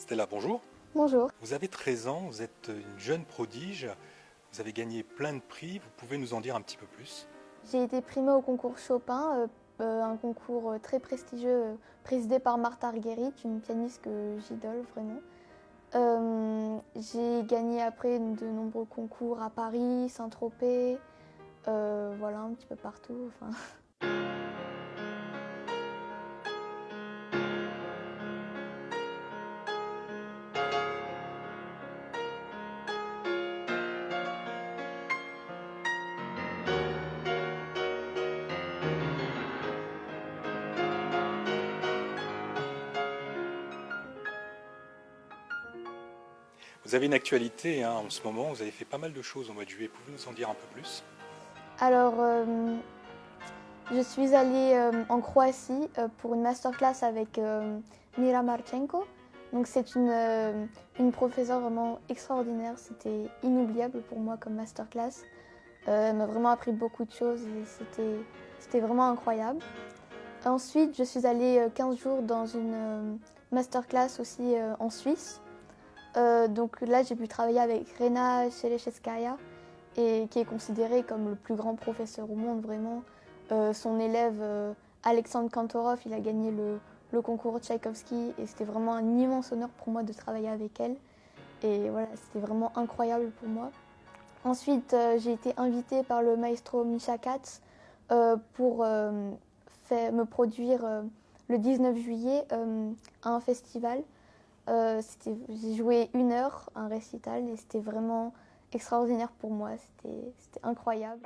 Stella, bonjour. Bonjour. Vous avez 13 ans, vous êtes une jeune prodige, vous avez gagné plein de prix, vous pouvez nous en dire un petit peu plus? J'ai été primée au concours Chopin, un concours très prestigieux présidé par Martha Argerich, une pianiste que j'idole vraiment. J'ai gagné après de nombreux concours à Paris, Saint-Tropez, voilà, un petit peu partout. Enfin. Vous avez une actualité hein, en ce moment, vous avez fait pas mal de choses au mois de juillet, pouvez-vous nous en dire un peu plus? Alors, je suis allée en Croatie pour une masterclass avec Mira Marchenko. Donc c'est une professeure vraiment extraordinaire, c'était inoubliable pour moi comme masterclass. Elle m'a vraiment appris beaucoup de choses et c'était vraiment incroyable. Ensuite, je suis allée 15 jours dans une masterclass aussi en Suisse. Donc là, j'ai pu travailler avec Rena Shelesheskaya, et qui est considéré comme le plus grand professeur au monde, vraiment. Son élève Alexandre Kantorov, il a gagné le concours Tchaïkovski et c'était vraiment un immense honneur pour moi de travailler avec elle. Et voilà, c'était vraiment incroyable pour moi. Ensuite, j'ai été invitée par le maestro Misha Katz pour me produire le 19 juillet à un festival. J'ai joué 1 heure, un récital, et c'était vraiment extraordinaire pour moi, c'était incroyable.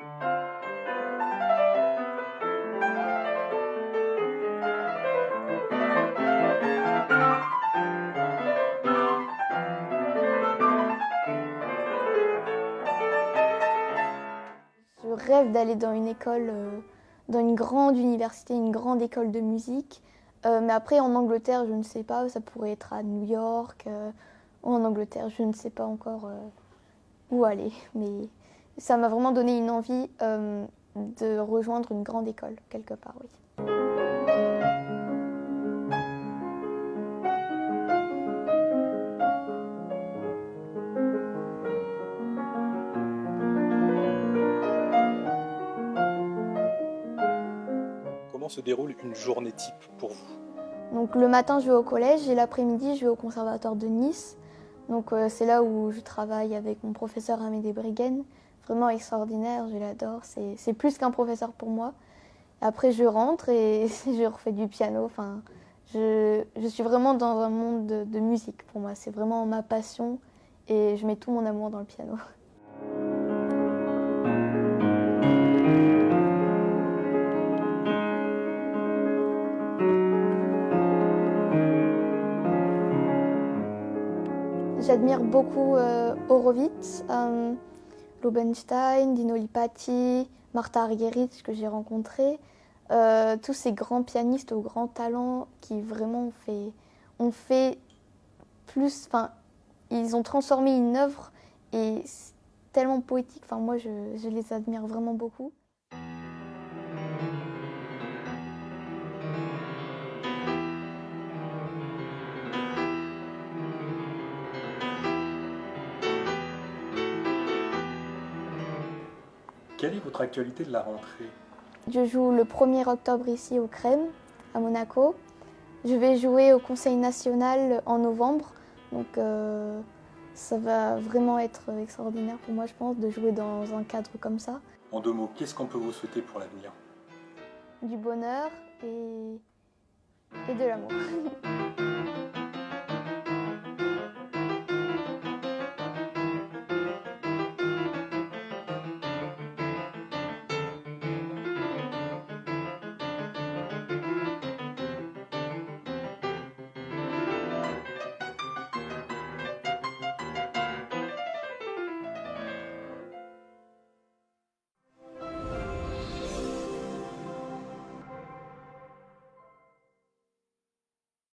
Je rêve d'aller dans une école, dans une grande université, une grande école de musique. Mais après, en Angleterre, je ne sais pas, ça pourrait être à New York ou en Angleterre, je ne sais pas encore où aller. Mais ça m'a vraiment donné une envie de rejoindre une grande école, quelque part, oui. Comment se déroule une journée type pour vous? Donc le matin, je vais au collège et l'après-midi, je vais au conservatoire de Nice. Donc c'est là où je travaille avec mon professeur Amédée Briguen. Vraiment extraordinaire, je l'adore. C'est plus qu'un professeur pour moi. Après, je rentre et je refais du piano. Enfin, je suis vraiment dans un monde de musique pour moi. C'est vraiment ma passion et je mets tout mon amour dans le piano. J'admire beaucoup Horowitz, Rubinstein, Dino Lipatti, Martha Argerich que j'ai rencontré. Tous ces grands pianistes au grand talent qui vraiment ont fait plus, enfin, ils ont transformé une œuvre et c'est tellement poétique. Enfin, moi, je les admire vraiment beaucoup. Quelle est votre actualité de la rentrée? Je joue le 1er octobre ici au Crème, à Monaco. Je vais jouer au Conseil national en novembre. Donc ça va vraiment être extraordinaire pour moi, je pense, de jouer dans un cadre comme ça. En 2 mots, qu'est-ce qu'on peut vous souhaiter pour l'avenir? Du bonheur et de l'amour.